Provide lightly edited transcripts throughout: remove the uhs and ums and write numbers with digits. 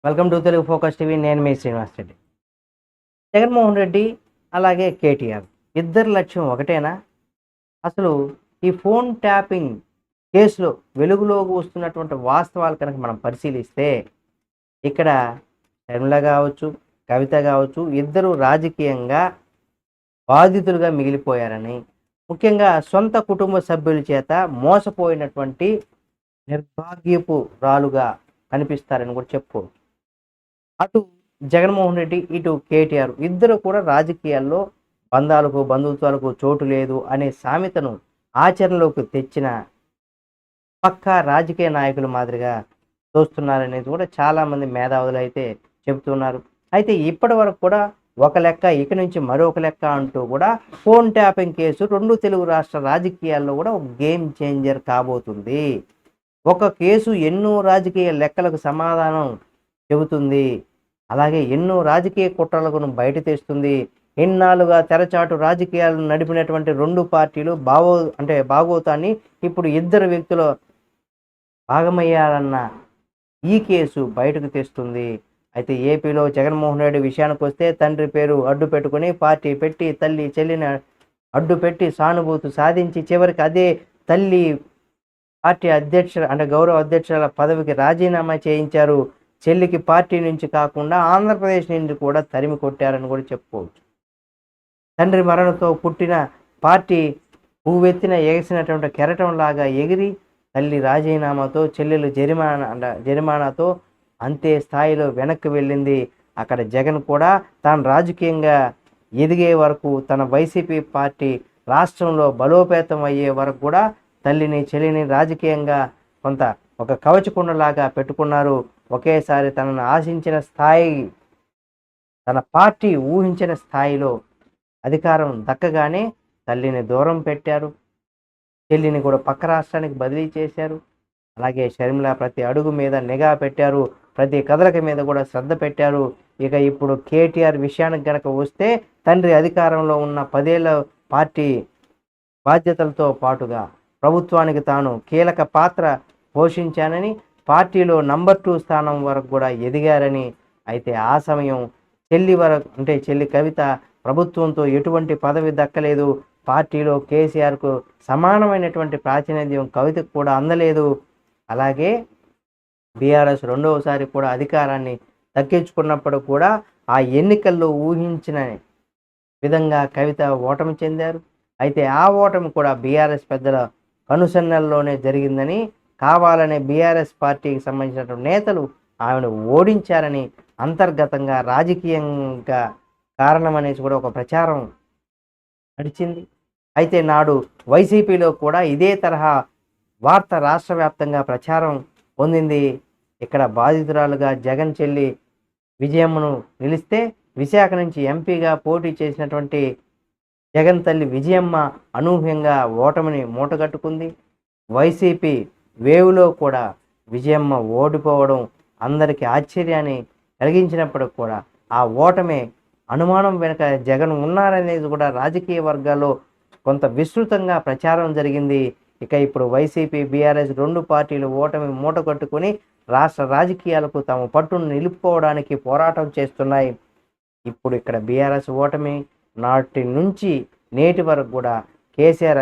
Welcome to Telugu focus TV. నేను మీ శ్రీనివాస్ రెడ్డి. జగన్మోహన్ రెడ్డి అలాగే కేటీఆర్ ఇద్దరి లక్ష్యం ఒకటేనా? అసలు ఈ ఫోన్ ట్యాపింగ్ కేసులో వెలుగులోకి వస్తున్నటువంటి వాస్తవాలు కనుక మనం పరిశీలిస్తే ఇక్కడ షర్మిల కావచ్చు, కవిత కావచ్చు, ఇద్దరు రాజకీయంగా బాధితులుగా మిగిలిపోయారని, ముఖ్యంగా సొంత కుటుంబ సభ్యుల చేత మోసపోయినటువంటి నిర్భాగ్యపు రాలుగా కనిపిస్తారని కూడా చెప్పుకోవచ్చు. అటు జగన్మోహన్ రెడ్డి, ఇటు కేటీఆర్ ఇద్దరు కూడా రాజకీయాల్లో బంధాలకు బంధుత్వాలకు చోటు లేదు అనే సామెతను ఆచరణలోకి తెచ్చిన పక్కా రాజకీయ నాయకుల మాదిరిగా చూస్తున్నారనేది కూడా చాలామంది మేధావులు అయితే చెబుతున్నారు. అయితే ఇప్పటి వరకు కూడా ఒక లెక్క, ఇక నుంచి మరొక లెక్క అంటూ కూడా ఫోన్ ట్యాపింగ్ కేసు రెండు తెలుగు రాష్ట్ర రాజకీయాల్లో కూడా ఒక గేమ్ చేంజర్ కాబోతుంది. ఒక కేసు ఎన్నో రాజకీయ లెక్కలకు సమాధానం చెబుతుంది. అలాగే ఎన్నో రాజకీయ కుట్రలకు బయట తెస్తుంది. ఇన్నాళ్ళుగా తెరచాటు రాజకీయాలను నడిపినటువంటి రెండు పార్టీలు భాగోతాన్ని ఇప్పుడు ఇద్దరు వ్యక్తులు భాగమయ్యారన్న ఈ కేసు బయటకు తెస్తుంది. అయితే ఏపీలో జగన్మోహన్ రెడ్డి విషయానికి వస్తే తండ్రి పేరు అడ్డు పెట్టుకుని పార్టీ పెట్టి తల్లి చెల్లిని అడ్డు పెట్టి సానుభూతి సాధించి చివరికి అదే తల్లి పార్టీ గౌరవ అధ్యక్షుల పదవికి రాజీనామా చేయించారు. చెల్లికి పార్టీ నుంచి కాకుండా ఆంధ్రప్రదేశ్ నుంచి కూడా తరిమి కొట్టారని కూడా చెప్పుకోవచ్చు. తండ్రి మరణంతో పుట్టిన పార్టీ పువ్వెత్తిన ఎగసినటువంటి కెరటంలాగా ఎగిరి తల్లి రాజీనామాతో, చెల్లెలు జరిమానాతో అంతే స్థాయిలో వెనక్కి వెళ్ళింది. అక్కడ జగన్ కూడా తాను రాజకీయంగా ఎదిగే వరకు, తన వైసీపీ పార్టీ రాష్ట్రంలో బలోపేతం అయ్యే వరకు కూడా తల్లిని చెల్లిని రాజకీయంగా కొంత ఒక కవచకుండలాగా పెట్టుకున్నారు. ఒకేసారి తనను ఆశించిన స్థాయి, తన పార్టీ ఊహించిన స్థాయిలో అధికారం దక్కగానే తల్లిని దూరం పెట్టారు, చెల్లిని కూడా పక్క రాష్ట్రానికి బదిలీ చేశారు. అలాగే షర్మిల ప్రతి అడుగు మీద నిఘా పెట్టారు, ప్రతి కదలిక మీద కూడా శ్రద్ధ పెట్టారు. ఇక ఇప్పుడు కేటీఆర్ విషయానికి గనక వస్తే తండ్రి అధికారంలో ఉన్న 10 ఏళ్ల పార్టీ బాధ్యతలతో పాటుగా ప్రభుత్వానికి తాను కీలక పాత్ర పోషించానని, పార్టీలో నంబర్ 2 స్థానం వరకు కూడా ఎదిగారని. అయితే ఆ సమయం చెల్లి కవిత ప్రభుత్వంతో ఎటువంటి పదవి దక్కలేదు, పార్టీలో కేసీఆర్కు సమానమైనటువంటి ప్రాతినిధ్యం కవితకు కూడా అందలేదు. అలాగే బీఆర్ఎస్ రెండవసారి కూడా అధికారాన్ని దక్కించుకున్నప్పుడు కూడా ఆ ఎన్నికల్లో ఊహించిన విధంగా కవిత ఓటమి చెందారు. అయితే ఆ ఓటమి కూడా బీఆర్ఎస్ పెద్దల కనుసన్నల్లోనే జరిగిందని, కావాలనే బీఆర్ఎస్ పార్టీకి సంబంధించినటువంటి నేతలు ఆమెను ఓడించారని అంతర్గతంగా రాజకీయంగా కారణమనేసి కూడా ఒక ప్రచారం నడిచింది. అయితే నాడు వైసీపీలో కూడా ఇదే తరహా వార్త రాష్ట్ర వ్యాప్తంగా ప్రచారం పొందింది. ఇక్కడ బాధితురాలుగా జగన్ చెల్లి విజయమ్మను నిలిస్తే, విశాఖ నుంచి ఎంపీగా పోటీ చేసినటువంటి జగన్ తల్లి విజయమ్మ అనూహ్యంగా ఓటమిని మూటగట్టుకుంది. వైసీపీ వేవ్లో కూడా విజయమ్మ ఓడిపోవడం అందరికీ ఆశ్చర్యాన్ని కలిగించినప్పుడు కూడా ఆ ఓటమే అనుమానం వెనుక జగన్ ఉన్నారనేది కూడా రాజకీయ వర్గాల్లో కొంత విస్తృతంగా ప్రచారం జరిగింది. ఇక ఇప్పుడు వైసీపీ బీఆర్ఎస్ రెండు పార్టీలు ఓటమి మూట కట్టుకుని రాష్ట్ర రాజకీయాలకు తమ పట్టును నిలుపుకోవడానికి పోరాటం చేస్తున్నాయి. ఇప్పుడు ఇక్కడ బీఆర్ఎస్ ఓటమి నాటి నుంచి నేటి వరకు కూడా కేసీఆర్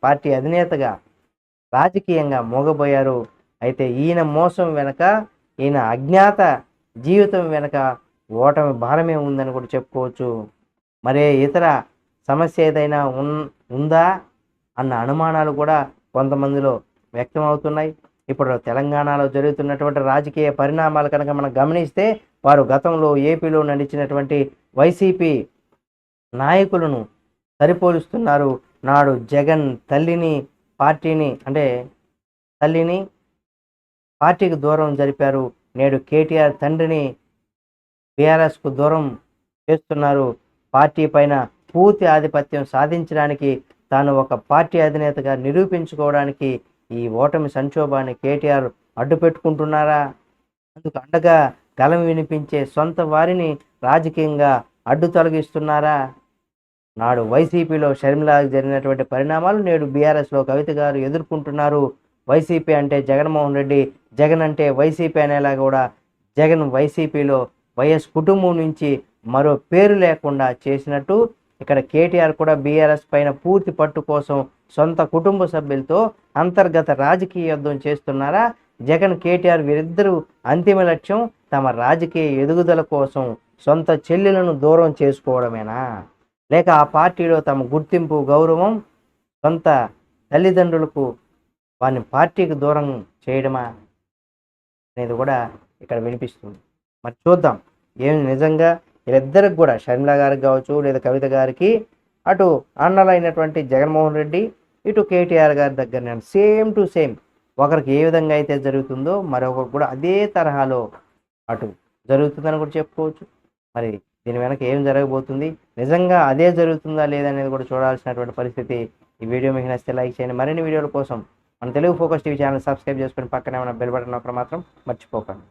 పార్టీ అధినేతగా రాజకీయంగా మోగబోయారు. అయితే ఈయన మోసం వెనక, ఈయన అజ్ఞాత జీవితం వెనక ఓటమి భారమే ఉందని కూడా చెప్పుకోవచ్చు. మరే ఇతర సమస్య ఏదైనా ఉందా అన్న అనుమానాలు కూడా కొంతమందిలో వ్యక్తమవుతున్నాయి. ఇప్పుడు తెలంగాణలో జరుగుతున్నటువంటి రాజకీయ పరిణామాలు కనుక మనం గమనిస్తే, వారు గతంలో ఏపీలో నడిచినటువంటి వైసీపీ నాయకులను సరిపోలుస్తున్నారు. నాడు జగన్ తల్లిని పార్టీకి దూరం జరిపారు, నేడు కేటీఆర్ తండ్రిని బీఆర్ఎస్కు దూరం చేస్తున్నారు. పార్టీ పైన పూర్తి ఆధిపత్యం సాధించడానికి, తాను ఒక పార్టీ అధినేతగా నిరూపించుకోవడానికి ఈ ఓటమి సంక్షోభాన్ని కేటీఆర్ అడ్డు పెట్టుకుంటున్నారా? అందుకు అండగా గలం వినిపించే సొంత వారిని రాజకీయంగా అడ్డు తొలగిస్తున్నారా? నాడు వైసీపీలో షర్మిల జరిగినటువంటి పరిణామాలు నేడు బీఆర్ఎస్లో కవిత గారు ఎదుర్కొంటున్నారు. వైసీపీ అంటే జగన్మోహన్ రెడ్డి, జగన్ అంటే వైసీపీ అనేలా కూడా జగన్ వైసీపీలో వైఎస్ కుటుంబం నుంచి మరో పేరు లేకుండా చేసినట్టు ఇక్కడ కేటీఆర్ కూడా బీఆర్ఎస్ పైన పూర్తి పట్టు కోసం సొంత కుటుంబ సభ్యులతో అంతర్గత రాజకీయ యుద్ధం చేస్తున్నారా? జగన్ కేటీఆర్ వీరిద్దరూ అంతిమ లక్ష్యం తమ రాజకీయ ఎదుగుదల కోసం సొంత చెల్లెలను దూరం చేసుకోవడమేనా? లేక ఆ పార్టీలో తమ గుర్తింపు, గౌరవం సొంత తల్లిదండ్రులకు వారిని పార్టీకి దూరం చేయడమా అనేది కూడా ఇక్కడ వినిపిస్తుంది. మరి చూద్దాం ఏం నిజంగా వీరిద్దరికి కూడా, షర్మిల గారికి కావచ్చు లేదా కవిత గారికి, అటు అన్నలైనటువంటి జగన్మోహన్ రెడ్డి, ఇటు కేటీఆర్ గారి దగ్గర నేను సేమ్ టు సేమ్ ఒకరికి ఏ విధంగా అయితే జరుగుతుందో మరొకరికి కూడా అదే తరహాలో అటు జరుగుతుందని కూడా చెప్పుకోవచ్చు. మరి దీని వెనక ఏం జరగబోతుంది, నిజంగా అదే జరుగుతుందా లేదనేది కూడా చూడాల్సినటువంటి పరిస్థితి. ఈ వీడియో మీకు నచ్చితే లైక్ చేయండి. మరిన్ని వీడియోల కోసం మన Telugu focus TV channel subscribe చేసుకొని పక్కనే ఉన్న బెల్ బటన్ నొక్కడం మాత్రం మర్చిపోకండి.